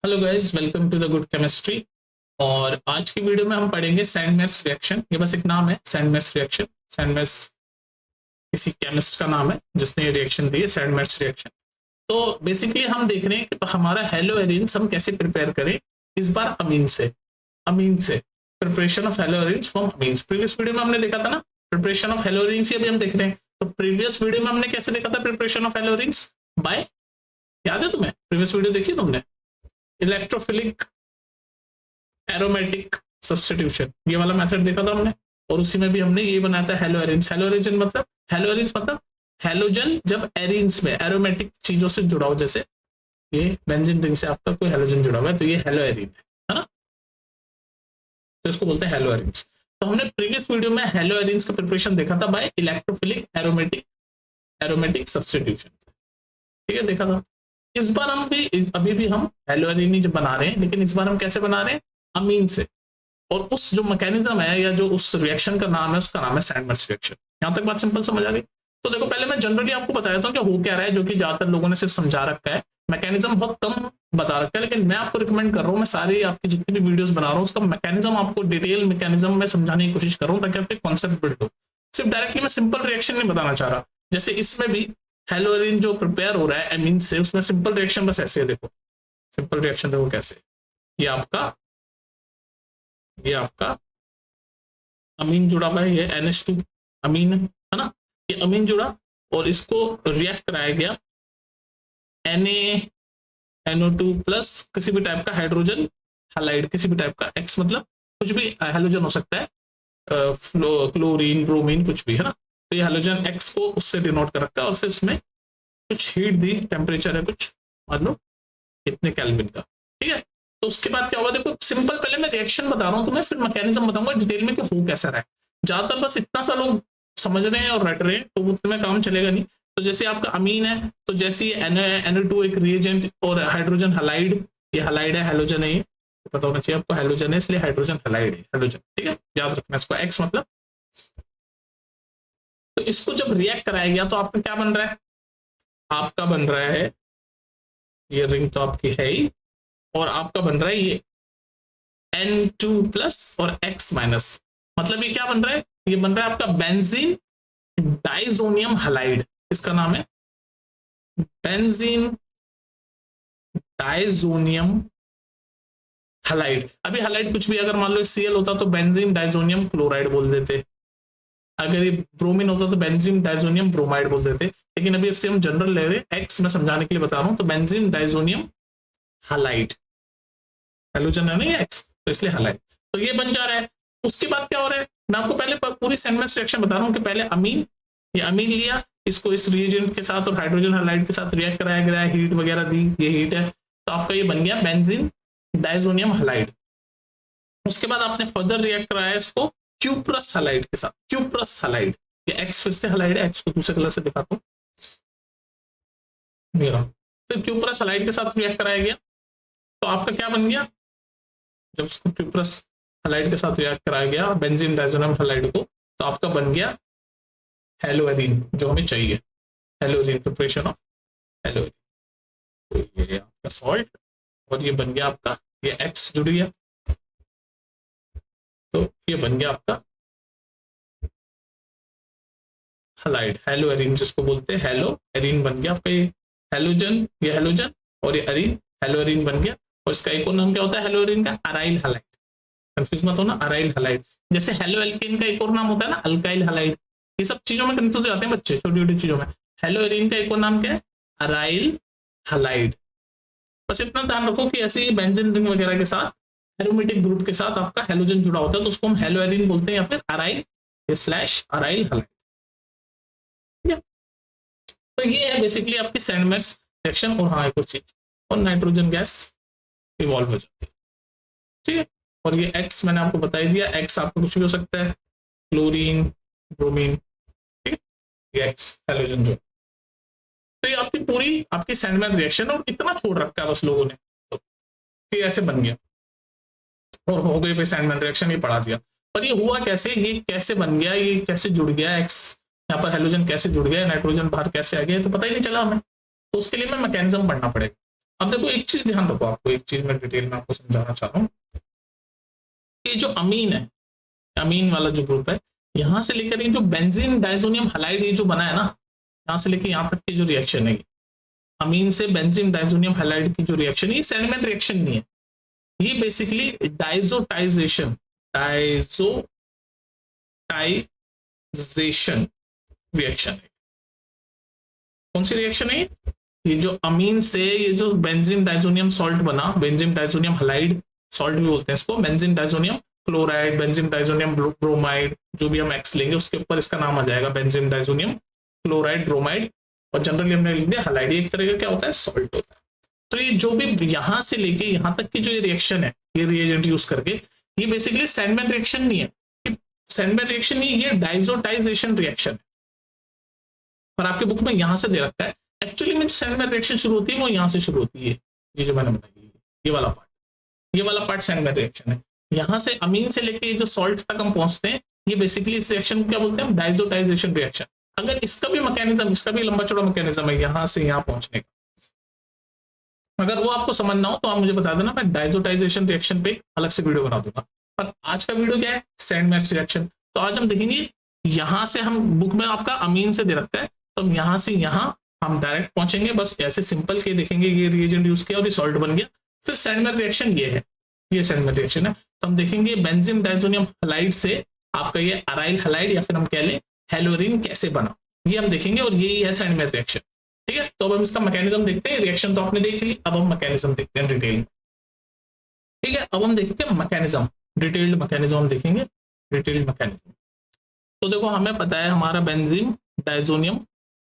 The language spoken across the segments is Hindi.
Hello guys, welcome to the good chemistry. और आज की वीडियो में हम पढ़ेंगे सैंडमेर्स रिएक्शन। ये बस एक नाम है, सैंडमेर्स रिएक्शन। सैंडमेर्स किसी केमिस्ट का नाम है जिसने ये रिएक्शन दी है, सैंडमेर्स रिएक्शन। तो बेसिकली हम देख रहे हैं कि हमारा हेलो एरिन्स हम कैसे प्रिपेयर करें, इस बार अमीन से preparation of hello arenes from amines. Previous video में हमने देखा था ना प्रिपरेशन ऑफ हेलो एरिन्स, अभी हम देख रहे हैं। तो प्रीवियस वीडियो में हमने कैसे देखा था preparation of haloarenes? Bye, याद है तुम्हें? प्रीवियस वीडियो देखी तुमने? इलेक्ट्रोफिलिक एरोमेटिक सब्स्टिट्यूशन, ये वाला मेथड देखा था हमने। और उसी में भी हमने ये बनाया था हेलो एरिन्स। हेलो एरिन्स मतलब हेलोजन जब एरिन्स में एरोमेटिक चीजों से जुड़ा हो, जैसे ये बेंजीन रिंग से आपका कोई हेलोजन जुड़ा हुआ है तो ये हेलो एरिन है ना, तो इसको बोलते हैं हेलो एरिन्स। तो हमने प्रीवियस वीडियो में हेलो एरिन्स का प्रिपरेशन देखा था बाय इलेक्ट्रोफिलिक एरोमेटिक सब्स्टिट्यूशन, ठीक है, देखा था। इस बार हम भी अभी भी हम हेलो एरिन ही बना रहे हैं, लेकिन इस बार हम कैसे बना रहे हैं? अमीन से। और उस जो मैकेनिज्म है या जो उस रिएक्शन का नाम है उसका नाम है सैंडमेर्स रिएक्शन। यहां तक बात सिंपल समझ आ गई? तो देखो, पहले मैं जनरली आपको बता देता हूँ कि हो क्या रहा है, जो कि ज्यादातर लोगों ने सिर्फ समझा रखा है, मैकेनिज्म बहुत कम बता रखा है। लेकिन मैं आपको रिकमेंड कर रहा हूँ, मैं सारी आपकी जितनी भी वीडियोस बना रहा हूँ उसका मैकेनिज्म आपको डिटेल मैकेनिज्म में समझाने की कोशिश कर रहा हूँ, ताकि आपके कॉन्सेप्ट बिल्ड हो। सिर्फ डायरेक्टली मैं सिंपल रिएक्शन नहीं बताना चाह रहा। जैसे इसमें भी हेलो एरिन जो प्रिपेयर हो रहा है एमीन से, उसमें सिंपल रिएक्शन बस ऐसे है। देखो सिंपल रिएक्शन देखो कैसे, ये आपका अमीन जुड़ा हुआ है, ये NH2 अमीन है ना, ये अमीन जुड़ा और इसको रिएक्ट कराया गया NaNO2 प्लस किसी भी टाइप का हाइड्रोजन हैलाइड, किसी भी टाइप का X मतलब कुछ भी हेलोजन हो सकता है, क्लोरीन ब्रोमीन कुछ भी है ना। तो ये हेलोजन X को उससे डिनोट कर रखा है और फिर इसमें कुछ हीट दी, टेम्परेचर है कुछ मान लो इतने केल्विन का, ठीक है। तो उसके बाद क्या होगा, देखो सिंपल पहले मैं रिएक्शन बता रहा हूँ तुम्हें, फिर मैकेनिज्म बताऊंगा डिटेल में कि हो कैसा रहा है। ज्यादातर बस इतना सा लोग समझ रहे हैं और रट रहे हैं, तो उतने काम चलेगा नहीं। तो जैसे आपका अमीन है, तो जैसे NO2 एक रिएजेंट और हाइड्रोजन हैलाइड, ये हैलाइड है, हेलोजन है, ये पता होना चाहिए आपको, हेलोजन है इसलिए हाइड्रोजन हैलाइड है, हेलोजन, ठीक है, याद रखना इसको। एक्स मतलब, तो इसको जब रिएक्ट कराया गया तो आपका क्या बन रहा है? आपका बन रहा है, ये रिंग तो आपकी है ही, और आपका बन रहा है ये N2 प्लस और X माइनस। मतलब ये क्या बन रहा है? ये बन रहा है आपका बेंजीन डाइजोनियम हैलाइड। इसका नाम है बेंजीन डाइजोनियम हैलाइड। अभी हैलाइड कुछ भी, अगर मान लो Cl होता तो बेंजीन डाइजोनियम क्लोराइड बोल देते, अगर ये ब्रोमीन होता तो बेंजीन डाइजोनियम ब्रोमाइड बोल देते। लेकिन अभी इससे हम जनरल ले रहे, एक्स में समझाने के लिए बता रहा हूं, तो बेंजीन डाइजोनियम हैलाइड, हेलोजन है ना ये एक्स, तो इसलिए हैलाइड, तो ये बन जा रहा है। उसके बाद क्या हो रहा है, मैं आपको पहले पूरी सैंडविच रिएक्शन बता रहा हूँ कि पहले अमीन, ये अमीन लिया, इसको इस रिएजेंट के साथ और हाइड्रोजन हैलाइड के साथ रिएक्ट कराया गया, हीट वगैरह दी, ये हीट है, तो आपका ये बन गया बेंजीन डाइजोनियम हैलाइड। उसके बाद आपने फर्दर रिएक्ट कराया इसको क्यूप्रस हैलाइड के साथ, क्यूप्रस हैलाइड, ये एक्स फिर से हैलाइड है, एक्स को दूसरे कलर से दिखाता हूँ, फिर क्यूप्रस हैलाइड के साथ रिएक्ट कराया गया, तो आपका क्या बन गया? जब इसको क्यूप्रस हैलाइड के साथ रिएक्ट कराया गया बेंजीन डाइजोनियम हैलाइड को, तो आपका बन गया हेलो एरीन, जो हमें चाहिए, hello arene, preparation of hello arene. तो ये आपका सॉल्ट, और ये बन गया आपका, ये एक्स जुड़ गया, तो ये बन गया आपका हैलाइड, हेलो एरीन जिसको बोलते हैं, हेलो एरीन बन गया आपका, ये हेलोजन, ये हेलोजन और ये एरीन, हेलो एरीन बन गया। और इसका एक और नाम क्या होता है हेलो एरीन का? अराइल हैलाइड, कंफ्यूज मत होना, अराइल हैलाइड। जैसे हेलो एल्केन का एक और नाम होता है ना, अल्काइल हैलाइड। ये सब चीजों में कंफ्यूज जाते हैं बच्चे, छोटी छोटी चीजों में। हेलो एरीन का एक और नाम क्या है? Aryl halide. बस इतना ध्यान रखो कि ऐसे ही बेंजीन रिंग वगैरह के साथ एरोमेटिक ग्रुप के साथ आपका हेलोजन जुड़ा होता है, तो उसको हम हेलो एरीन बोलते हैं, या फिर अराइल स्लैश अराइल हैलाइड। तो ये है बेसिकली आपकी सैंडमेर्स रिएक्शन। और हाँ, एक और चीज, और नाइट्रोजन गैस इवॉल्व हो जाती है, ठीक है। और ये एक्स मैंने आपको बता ही दिया, एक्स आपको कुछ भी हो सकता है, क्लोरीन ब्रोमीन, ठीक है, ये एक्स हेलोजन जो। तो ये आपकी पूरी आपकी सैंडमैन रिएक्शन, और इतना छोड़ रखा है बस लोगों ने, तो ये ऐसे बन गया और हो गई भाई सैंडमैन रिएक्शन, ये पढ़ा दिया। पर ये हुआ कैसे, ये कैसे बन गया, ये कैसे जुड़ गया एक्स, यहाँ पर हेलोजन कैसे जुड़ गया, नाइट्रोजन बाहर कैसे आ गया, तो पता ही नहीं चला हमें। तो उसके लिए मैं मैकेनिज्म पढ़ना पड़ेगा। अब देखो एक चीज ध्यान रखो, आपको एक चीज मैं डिटेल में आपको समझाना चाह रहा हूँ कि जो अमीन है, अमीन वाला जो ग्रुप है, यहां से लेकर ये जो बेंजीन डाइजोनियम हलाइड ये जो बना है ना, यहां से लेकर यहां तक की जो रिएक्शन है, अमीन से बेंजीन डाइजोनियम हलाइड की जो रिएक्शन है, ये सैंडमैन रिएक्शन नहीं है, ये बेसिकली डाइजोटाइजेशन रिएक्शन है। कौन सी रिएक्शन है ये जो अमीन से ये जो बेंजीन डाइजोनियम सॉल्ट बना, बेंजीन डाइजोनियम हलाइड सॉल्ट भी बोलते हैं इसको, benzene diazonium chloride, benzene diazonium bromide, जो भी हम एक्स लेंगे उसके ऊपर इसका नाम आ जाएगा बेंजीन डाइजोनियम क्लोराइड ब्रोमाइड, और जनरली हमने लिख दिया हलाइड, एक तरह का क्या होता है, सॉल्ट होता है। तो ये जो भी यहां से लेके यहां तक की जो ये रिएक्शन है, ये रिएजेंट यूज करके, ये बेसिकली सैंडमैन रिएक्शन नहीं है, सैंडमैन रिएक्शन नहीं, ये डाइजोटाइजेशन रिएक्शन है। पर आपके बुक में यहां से दे रखा है, एक्चुअली में जो सैंडमैन रिएक्शन शुरू होती है वो यहां से शुरू होती है, ये जो मैंने बताई, ये वाला पार्ट, ये वाला पार्ट सैंडमैन रिएक्शन है। यहां से अमीन से लेके जो सॉल्ट तक हम पहुंचते हैं, ये बेसिकली इस रिएक्शन को क्या बोलते हैं, डाइजोटाइजेशन रिएक्शन। अगर इसका भी मैकेनिज्म, इसका भी लंबा चौड़ा मैकेनिज्म है यहां से यहां पहुंचने का, अगर वो आपको समझना हो तो आप मुझे बता देना, मैं डाइजोटाइजेशन रिएक्शन पे अलग से वीडियो बना दूंगा। पर आज का वीडियो क्या है, सैंडमैन रिएक्शन। तो आज हम देखेंगे, यहां से हम बुक में आपका अमीन से दे रखा है, तो हम यहां से यहां हम डायरेक्ट पहुंचेंगे, बस ऐसे सिंपल के देखेंगे, ये रिएजेंट यूज किया और ये सॉल्ट बन गया, फिर सैंडमैन रिएक्शन ये है, ये सैंडमैन रिएक्शन है। तो हम देखेंगे बेंजीन डाइजोनियम हलाइड से आपका ये अराइल हलाइड या फिर हम कह लें हेलोरिन कैसे बना, ये हम देखेंगे, और यही है सैंडमैन रिएक्शन। ठीक है, तो अब हम इसका मैकेनिज्म देखते हैं, रिएक्शन तो आपने देख ली, अब हम मैकेनिज्म देखते हैं डिटेल में। ठीक है, अब हम देखेंगे मैकेनिज्म, डिटेल्ड मैकेनिज्म हम देखेंगे, डिटेल्ड मैकेनिज्म। तो देखो हमें पता है हमारा बेंजीन डाइजोनियम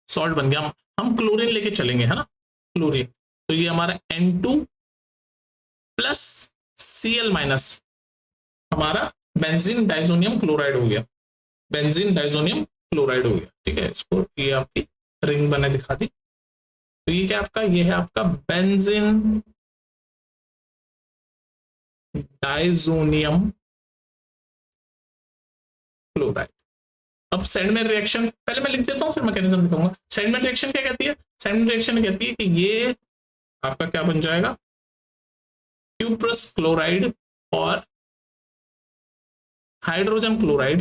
सॉल्ट बन गया, हम क्लोरीन लेके चलेंगे, है ना, क्लोरीन, तो ये हमारा N2 प्लस Cl माइनस हमारा बेंजीन डाइजोनियम क्लोराइड हो गया, बेंजीन डाइजोनियम क्लोराइड हो गया। ठीक है, इसको ये आपकी रिंग बने दिखा दी, तो ये क्या आपका, ये है आपका बेंजीन डाइजोनियम क्लोराइड। अब सैंडमैन रिएक्शन पहले मैं लिख देता हूं, फिर मैकेनिज्म दिखाऊंगा। सैंडमैन रिएक्शन क्या कहती है, सैंडमैन रिएक्शन कहती है कि ये आपका क्या बन जाएगा, क्यूप्रस क्लोराइड और हाइड्रोजन क्लोराइड,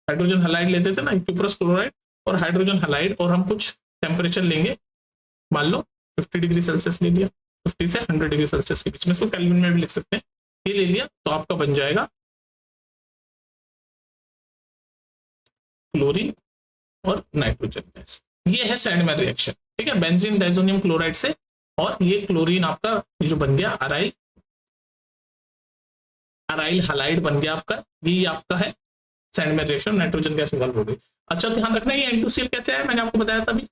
हाइड्रोजन हलाइड लेते थे ना, क्यूप्रस क्लोराइड और हाइड्रोजन हलाइड, और हम कुछ टेम्परेचर लेंगे, मान लो 50 डिग्री सेल्सियस ले लिया, 50 से 100 डिग्री सेल्सियस के बीच में, इसको केल्विन में भी लिख सकते हैं, ये ले लिया, तो आपका बन जाएगा क्लोरीन और नाइट्रोजन गैस, ये है सैंडमैन रिएक्शन। ठीक है, बेंजीन डाइजोनियम क्लोराइड से, और ये क्लोरीन आपका ये जो बन गया अराइल, अराइल हलाइड बन गया आपका, ये आपका है Sandman reaction, nitrogen gas involve हो गई। अच्छा ध्यान रखना, ये N2Cl कैसे आया, मैंने आपको बताया था अभी,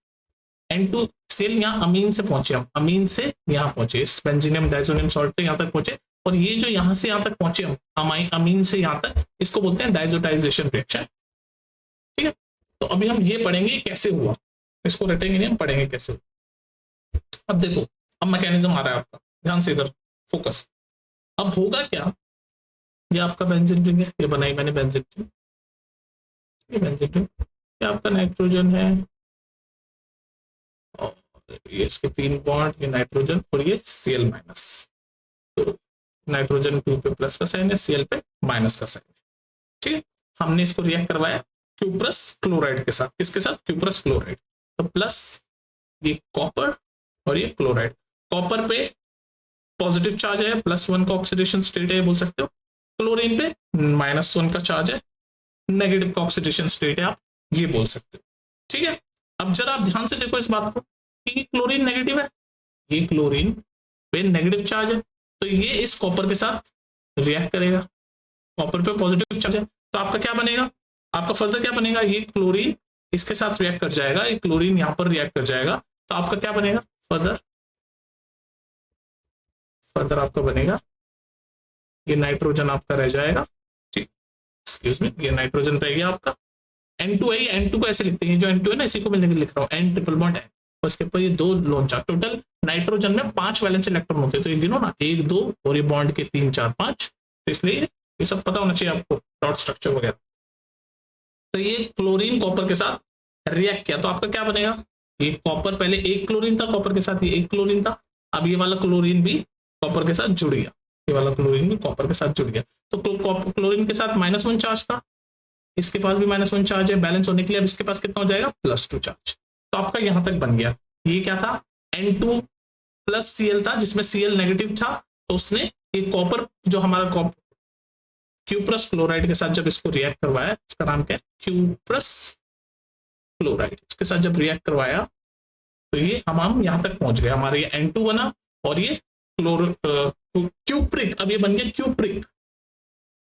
N2Cl यहाँ अमीन से पहुंचे, हम अमीन से यहाँ पहुंचे, इस बेंजीनियम डाइजोनियम सॉल्ट पे यहाँ तक पहुंचे, और ये जो यहाँ से यहाँ तक पहुंचे हम अमीन से यहाँ तक, इसको बोलते हैं डाइजोटाइजेशन रिएक्शन। ठीक है, तो अभी हम ये पढ़ेंगे कैसे हुआ, इसको रटेंगे नहीं, हम पढ़ेंगे कैसे हुआ। अब देखो, अब मैकेनिज्म आ रहा है आपका, ध्यान से इधर फोकस। अब होगा क्या, ये आपका बेंजीन रिंग है, ये बनाई मैंने बेंजीन रिंग, ये बेंजीन रिंग, ये आपका नाइट्रोजन है, और ये इसके 3 बॉन्ड, ये नाइट्रोजन और ये Cl माइनस, तो नाइट्रोजन 2 पे प्लस का साइन है, Cl पे माइनस का साइन है। ठीक है, हमने इसको रिएक्ट करवाया क्यूप्रस क्लोराइड के साथ, किसके साथ, क्यूप्रस क्लोराइड, तो प्लस ये कॉपर और ये क्लोराइड, कॉपर पे पॉजिटिव चार्ज है, +1 का ऑक्सीडेशन स्टेट है बोल सकते हो, क्लोरीन पे -1 का चार्ज है, नेगेटिव का ऑक्सीडेशन स्टेट है, आप ये बोल सकते हो। ठीक है, अब जरा आप ध्यान से देखो इस बात को कि क्लोरीन नेगेटिव है, ये क्लोरीन पे नेगेटिव चार्ज है, तो ये इस कॉपर के साथ रिएक्ट करेगा, कॉपर पे पॉजिटिव चार्ज है, तो आपका क्या बनेगा, आपका फर्दर क्या बनेगा, ये क्लोरीन इसके साथ रिएक्ट कर जाएगा, ये क्लोरीन यहां पर रिएक्ट कर जाएगा, तो आपका क्या बनेगा, फर्दर आपका बनेगा, ये नाइट्रोजन आपका रह जाएगा। ठीक, एक्सक्यूज मी, ये नाइट्रोजन रह गया आपका, N2 है, ये N2 को ऐसे लिखते हैं, जो N2 है ना, इसी को मैं लिख रहा हूँ N ट्रिपल बॉन्ड N, और इसके ऊपर ये 2 लोन चार्ज, टोटल नाइट्रोजन में 5 वैलेंस इलेक्ट्रॉन होते हैं, तो ये गिनो ना, 1 2 और ये बॉन्ड के 3 4 5, तो इसलिए ये सब पता होना चाहिए आपको, डॉट स्ट्रक्चर वगैरह। तो ये क्लोरीन कॉपर के साथ रिएक्ट किया, तो आपका क्या बनेगा, ये कॉपर पहले एक क्लोरीन था, कॉपर के साथ ये एक क्लोरीन था, अब ये वाला क्लोरीन भी कॉपर के साथ जुड़ गया, ये वाला क्लोरीन भी कॉपर के साथ जुड़ गया। तो क्लोरीन के साथ -1 चार्ज था, इसके पास भी -1 चार्ज है। बैलेंस होने के लिए अब इसके पास कितना हो जाएगा, +2 चार्ज। तो आपका यहां तक बन गया। ये क्या था, N2 + Cl था, जिसमें Cl नेगेटिव था, तो उसने ये कॉपर जो हमारा क्यूप्रस क्लोराइड के साथ जब इसको रिएक्ट करवाया, इसका नाम क्या है, क्यूप्रस क्लोराइड, इसके साथ जब रिएक्ट करवाया तो ये हम यहाँ तक पहुंच गए, हमारे ये N2 बना और ये क्यूप्रिक, अब ये बन गया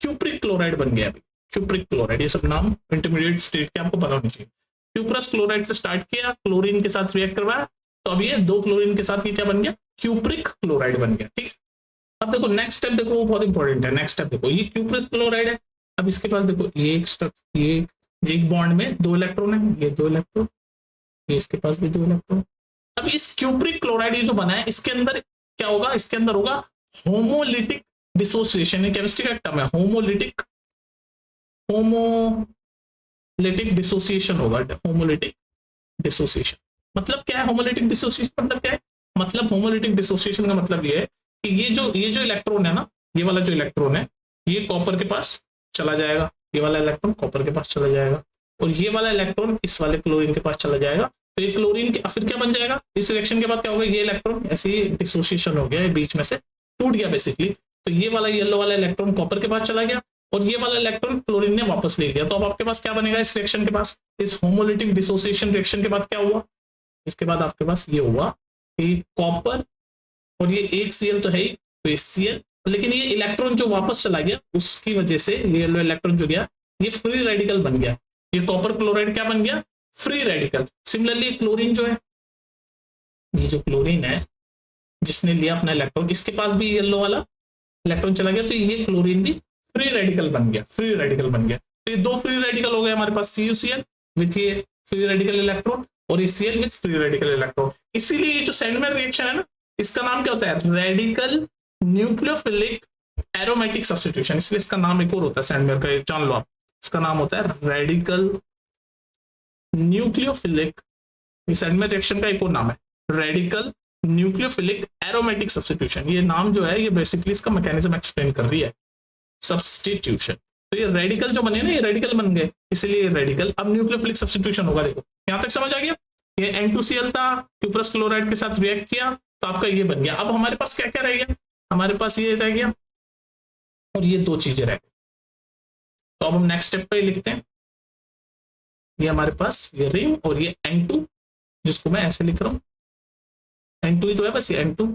क्यूप्रिक क्लोराइड बन गया। अभी क्यूप्रिक क्लोराइड, ये सब नाम इंटरमीडिएट स्टेट के आपको पता होनी चाहिए। क्यूप्रस क्लोराइड से स्टार्ट किया, क्लोरीन के साथ रिएक्ट करवाया, तो अब ये 2 क्लोरीन के साथ ये क्या बन गया, क्यूप्रिक क्लोराइड बन गया। ठीक है, अब देखो नेक्स्ट स्टेप देखो, वो बहुत इंपॉर्टेंट है। नेक्स्ट स्टेप देखो, ये क्यूप्रस क्लोराइड है, अब इसके पास देखो ये एक स्टेप, ये एक बॉन्ड में 2 इलेक्ट्रॉन है, ये 2 इलेक्ट्रॉन, ये इसके पास भी 2 इलेक्ट्रॉन। अब इस क्यूप्रिक क्लोराइड ये जो बना है, इसके अंदर क्या होगा, इसके अंदर होगा होमोलिटिक डिसोसिएशन। ये केमिस्ट्री का टर्म है, होमोलिटिक डिसोसिएशन होगा। होमोलिटिक डिसोसिएशन मतलब क्या है, होमोलिटिक डिसोसिएशन मतलब क्या है, मतलब होमोलिटिक डिसोसिएशन का मतलब ये है कि ये जो इलेक्ट्रॉन है ना, ये वाला जो इलेक्ट्रॉन है, ये कॉपर के पास चला जाएगा, ये वाला इलेक्ट्रॉन कॉपर के पास चला जाएगा, और ये वाला इलेक्ट्रॉन इस वाले क्लोरीन के पास चला जाएगा। तो ये क्लोरीन के फिर क्या बन जाएगा, इस रिएक्शन के बाद क्या होगा, ये इलेक्ट्रॉन ऐसे ही डिसोसिएशन हो गया, बीच में से टूट गया बेसिकली। तो ये वाला येलो वाला इलेक्ट्रॉन कॉपर के पास चला गया और ये वाला इलेक्ट्रॉन क्लोरीन ने वापस ले लिया। तो अब आपके पास क्या बनेगा इस रिएक्शन के पास, इस होमोलिटिक डिसोसिएशन रिएक्शन के बाद क्या हुआ, इसके बाद आपके पास ये हुआ कि कॉपर और ये एक Cl तो है ही, तो ये Cl, लेकिन ये इलेक्ट्रॉन जो वापस चला गया उसकी वजह से ये येलो इलेक्ट्रॉन जो गया ये फ्री रेडिकल बन गया। ये कॉपर क्लोराइड क्या बन गया, फ्री रेडिकल। सिमिलरली क्लोरीन जो है, ये जो क्लोरीन है जिसने लिया अपना इलेक्ट्रॉन, इसके पास भी येलो वाला इलेक्ट्रॉन चला गया, तो ये क्लोरीन भी फ्री रेडिकल बन गया, फ्री रेडिकल बन गया। तो ये 2 फ्री रेडिकल हो गए हमारे पास, CuCl विथ ये फ्री रेडिकल इलेक्ट्रॉन और ये Cl with free radical electron. इसीलिए ये जो सैंडमैन रिएक्शन है ना, इसका नाम क्या होता है, रेडिकल न्यूक्लियोफिलिक एरोमेटिक सब्स्टिट्यूशन। इसलिए इसका नाम एक और होता है सैंडमैन का, जान लो आप, इसका नाम होता है रेडिकल न्यूक्लियोफिलिक। सैंडमैन रिएक्शन का एक और नाम है रेडिकल न्यूक्लियोफिलिक एरोमेटिक सब्स्टिट्यूशन। ये नाम जो है ये बेसिकली इसका मैकेनिज्म एक्सप्लेन कर रही है, सब्स्टिट्यूशन। तो ये रेडिकल जो बने ना, ये रेडिकल बन गए, इसलिए ये रेडिकल। अब न्यूक्लियोफिलिक सब्स्टिट्यूशन होगा, देखो यहां तक समझ आ गया। ये N2Cl था, क्यूप्रस क्लोराइड के साथ रिएक्ट किया तो आपका ये बन गया। अब हमारे पास क्या क्या रह गया, हमारे पास ये रह गया और ये 2 चीजें रह गई। तो अब हम नेक्स्ट स्टेप पे लिखते हैं, ये हमारे पास ये रिंग और ये N2, जिसको मैं ऐसे लिख रहा हूं, N2 ही तो है बस, ये N2,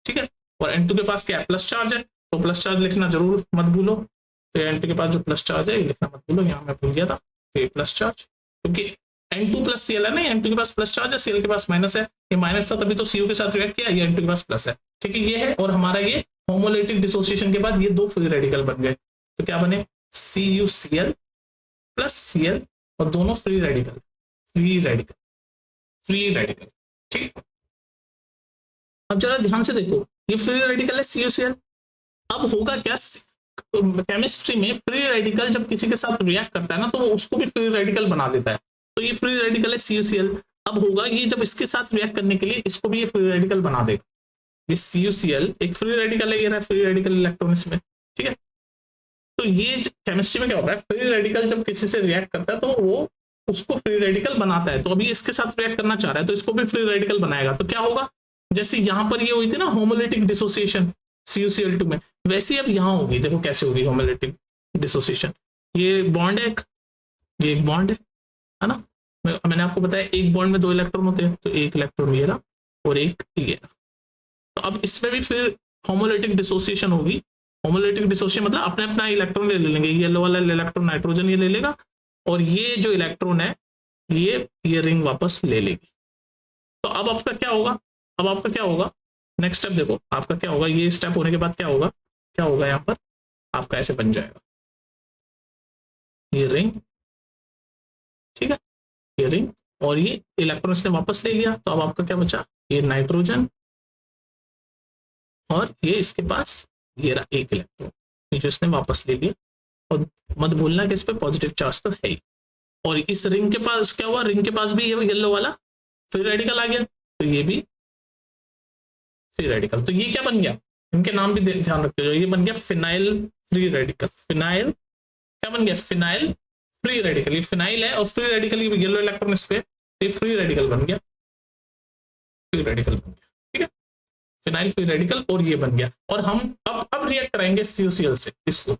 ठीक है। और N2 के पास क्या है, प्लस चार्ज है, तो प्लस चार्ज लिखना जरूर मत भूलो। तो N2 के पास जो प्लस चार्ज है ये लिखना मत भूलो, यहाँ मैं भूल गया था, तो ये प्लस चार्ज, क्योंकि N2 + Cl है ना, N2 के पास प्लस चार्ज है, Cl के पास माइनस है, ये माइनस था तभी तो Cu के साथ रिएक्ट किया, ये N2 के पास प्लस है, ठीक है। ये है, और हमारा ये होमोलिटिक डिसोसिएशन के बाद ये 2 फ्री रेडिकल बन गए, तो क्या बने, CuCl + Cl, और दोनों फ्री रेडिकल, ठीक। अब जरा ध्यान से देखो, ये फ्री रेडिकल है CuCl। अब होगा क्या, केमिस्ट्री में फ्री रेडिकल जब किसी के साथ रिएक्ट करता है ना, तो वो उसको भी फ्री रेडिकल बना देता है। तो ये फ्री रेडिकल है CuCl। अब होगा ये जब इसके साथ रिएक्ट करने के लिए इसको भी ये फ्री रेडिकल बना देगा। ये CuCl एक फ्री रेडिकल है, ये रहा फ्री रेडिकल इलेक्ट्रॉन इसमें, ठीक है। तो ये केमिस्ट्री में क्या होता है, फ्री रेडिकल जब किसी से रिएक्ट करता है तो वो उसको फ्री रेडिकल बनाता है। तो अभी इसके साथ रिएक्ट करना चाह रहा है तो इसको भी फ्री रेडिकल बनाएगा। तो क्या होगा, जैसे यहां पर ये हुई थी ना होमोलिटिक डिसोसिएशन CuCl2 में, वैसे ही अब यहां होगी। देखो कैसे होगी होमोलिटिक डिसोसिएशन, ये बॉन्ड है, ये एक बॉन्ड है ना, मैंने आपको बताया एक बॉन्ड में 2 इलेक्ट्रॉन होते हैं, तो एक इलेक्ट्रॉन ये रहा और एक ये रहा। तो अब इसमें भी फिर होमोलिटिक डिसोसिएशन होगी। होमोलिटिक डिसोसिएशन मतलब अपने अपना इलेक्ट्रॉन ले लेंगे, येलो वाला इलेक्ट्रॉन नाइट्रोजन ये ले लेगा और ये जो इलेक्ट्रॉन है ये रिंग वापस ले लेगी। तो अब आपका क्या होगा, नेक्स्ट स्टेप देखो आपका क्या होगा, ये स्टेप होने के बाद क्या होगा यहाँ पर आपका ऐसे बन जाएगा ये रिंग, ठीक है, ये रिंग, और ये इलेक्ट्रॉन इसने वापस ले लिया। तो अब आपका क्या बचा, ये नाइट्रोजन और ये इसके पास ये रहा एक इलेक्ट्रॉन जो इसने वापस ले लिया। और मत भूलना कि इस पे पॉजिटिव चार्ज तो है ही। और इस रिंग के पास क्या हुआ, रिंग के पास भी ये येलो वाला फ्री रेडिकल आ गया, तो ये भी फ्री रेडिकल। तो ये क्या बन गया, इनके नाम भी ध्यान रखते हो, ये बन गया फिनाइल फ्री रेडिकल। फिनाइल क्या बन गया, फिनाइल फ्री रेडिकल। ये फिनाइल है और फ्री रेडिकल, येलो इलेक्ट्रॉन इस पे, ये फ्री रेडिकल बन गया, फ्री रेडिकल बन गया, ठीक है, फिनाइल फ्री रेडिकल। और ये बन गया, और हम अब रिएक्ट कराएंगे CuCl से इसको,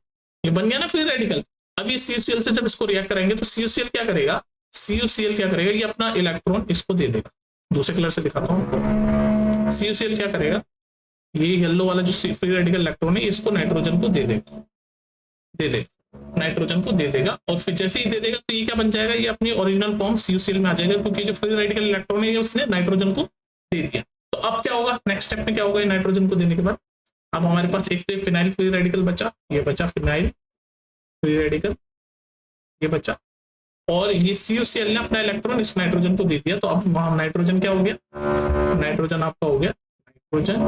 ये बन गया ना फ्री रेडिकल। अब ये CuCl से जब इसको रिएक्ट करेंगे तो CuCl क्या करेगा, CuCl क्या करेगा, ये अपना इलेक्ट्रॉन इसको दे देगा। दूसरे कलर से दिखाता हूँ आपको। CuCl क्या करेगा, ये येलो वाला जो फ्री रेडिकल इलेक्ट्रॉन है इसको नाइट्रोजन को दे देगा, दे देगा नाइट्रोजन को दे देगा। और फिर जैसे ही दे देगा तो ये क्या बन जाएगा, ये अपनी ओरिजिनल फॉर्म CuCl में आ जाएगा, क्योंकि जो फ्री रेडिकल इलेक्ट्रॉन है ये उसने नाइट्रोजन को दे दिया। तो अब क्या होगा, नेक्स्ट स्टेप में क्या होगा, नाइट्रोजन को देने के बाद अब हमारे पास एक तो फिनाइल फ्री रेडिकल बचा, ये बचा फिनाइल फ्री रेडिकल, ये बचा, और ये CuCl ने अपना इलेक्ट्रॉन इस नाइट्रोजन को दे दिया। तो अब वहां नाइट्रोजन क्या हो गया, नाइट्रोजन आपका हो गया, नाइट्रोजन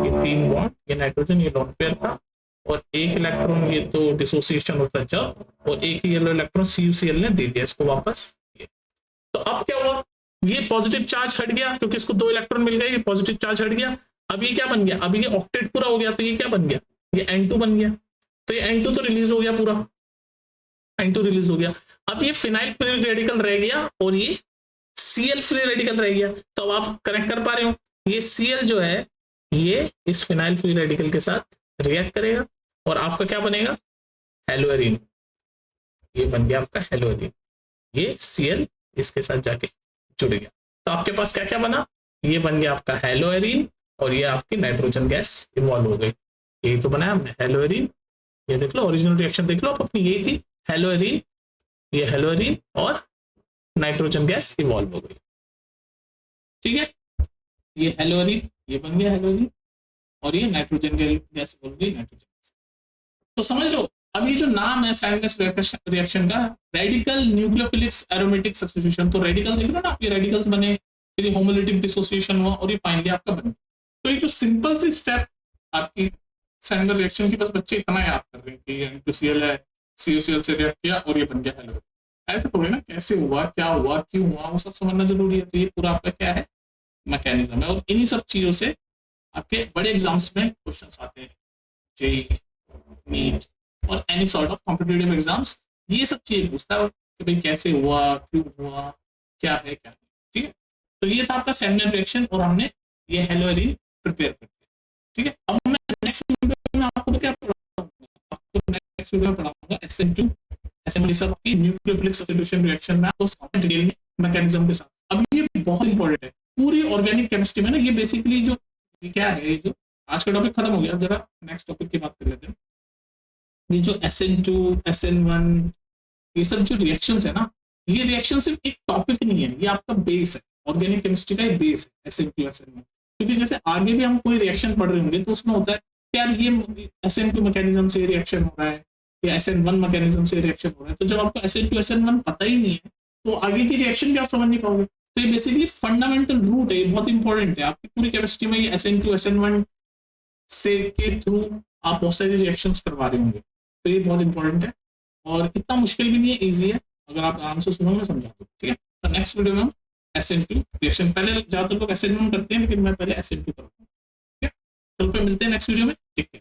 ये 3 बॉन्ड, ये नाइट्रोजन ये लॉन पेयर था, और एक इलेक्ट्रॉन ये तो डिसोसिएशन होता है जब, और एक येलो इलेक्ट्रॉन CuCl ने दे दिया इसको वापस। तो अब क्या हुआ, ये पॉजिटिव चार्ज हट गया क्योंकि इसको 2 इलेक्ट्रॉन मिल गए, ये पॉजिटिव चार्ज हट गया। अब ये क्या बन गया, अब ये ऑक्टेट पूरा हो गया, तो ये क्या बन गया, ये N2 बन गया। तो ये N2 तो रिलीज हो गया, पूरा N2 रिलीज हो गया। अब ये फिनाइल फ्री रेडिकल रह गया और ये Cl फ्री रेडिकल रह गया। तो अब आप कनेक्ट कर पा रहे हो, ये Cl जो है ये इस फिनाइल फ्री रेडिकल के साथ रिएक्ट करेगा और आपका क्या बनेगा, हेलोएरिन। ये बन गया आपका हेलोएरिन, ये Cl इसके साथ जाके जुड़ गया। तो आपके पास क्या क्या बना, ये बन गया आपका हेलोएरिन, और ये आपकी नाइट्रोजन गैस इवॉल्व हो गई। यही तो बनाया हमने हेलोएरिन, ये देख लो ओरिजिनल रिएक्शन देख लो आप अपनी, यही थी हेलोएरिन, ये हेलोएरिन और नाइट्रोजन गैस इवॉल्व हो गई, ठीक है। ये हेलोएरिन, ये बन गया हेलोएरिन, और ये नाइट्रोजन गैस इवॉल्व हो गई, नाइट्रोजन गैस। तो समझ लो, अब ये जो नाम है सैंडविच रिएक्शन का, रेडिकल न्यूक्लियोफिलिक एरोमेटिक सब्स्टिट्यूशन। तो रेडिकल देख लो ना, ये रेडिकल्स बने, फिर होमोलिटिक डिसोसिएशन हुआ, और ये फाइनली आपका बन गया। तो ये जो सिंपल सी स्टेप आपकी सैंडविच रिएक्शन की, बस बच्चे इतना याद कर रहे हैं कि NaCl है, CuCl से रिएक्ट किया और ये बन गया हेलोएरिन। ऐसे थोड़ी ना, कैसे हुआ, क्या हुआ, क्यों हुआ, वो सब समझना जरूरी है। तो ये पूरा आपका क्या है, मैकेनिज्म है, और इन्हीं सब चीजों से आपके बड़े एग्जाम्स में क्वेश्चन आते हैं, जेईई, नीट और any sort of competitive exams. ये सब चीजें पूछता है कि भाई कैसे हुआ, क्यों हुआ, क्या है क्या नहीं, ठीक है। तो ये था आपका सैंडविच रिएक्शन, और हमने ये हेलोएरिन प्रिपेयर कर दिया, ठीक है। अब मैं नेक्स्ट वीडियो में आपको क्या पढ़ाऊंगा, आपको नेक्स्ट वीडियो में पढ़ाऊंगा SN2 SN1 सब की न्यूक्लियोफिलिक सब्स्टिट्यूशन रिएक्शन में आपको डिटेल में मैकेनिज्म के साथ। अब ये बहुत इंपॉर्टेंट है पूरी ऑर्गेनिक केमिस्ट्री में ना, ये बेसिकली जो क्या है, ये जो आज का टॉपिक खत्म हो गया, जरा नेक्स्ट टॉपिक की बात कर लेते हैं। ये जो SN2 SN1 ये सब जो रिएक्शंस है ना, ये रिएक्शन सिर्फ एक टॉपिक नहीं है, ये आपका बेस है, ऑर्गेनिक केमिस्ट्री का एक बेस है SN2 SN1। क्योंकि जैसे आगे भी हम कोई रिएक्शन पढ़ रहे होंगे तो उसमें होता है कि यार ये SN2 मैकेनिज्म से रिएक्शन हो रहा है या SN1 मैकेनिज्म से रिएक्शन हो रहा है। तो जब आपको SN2 SN1 पता ही नहीं है तो आगे की रिएक्शन भी आप समझ नहीं पाओगे। तो ये बेसिकली फंडामेंटल रूट है, ये बहुत इंपॉर्टेंट है आपकी पूरी केमिस्ट्री में। ये SN2 SN1 से के थ्रू आप बहुत सारी रिएक्शंस करवा रहे होंगे, तो ये बहुत इंपॉर्टेंट है और इतना मुश्किल भी नहीं है, ईजी है, अगर आप आराम से सुनो मैं समझा दूँ, ठीक है। तो नेक्स्ट वीडियो में हम SN2 रिएक्शन, पहले ज्यादातर लोग SN1 करते हैं लेकिन मैं पहले SN2 करूँगा, ठीक है। चलो फिर मिलते हैं नेक्स्ट वीडियो में, ठीक है।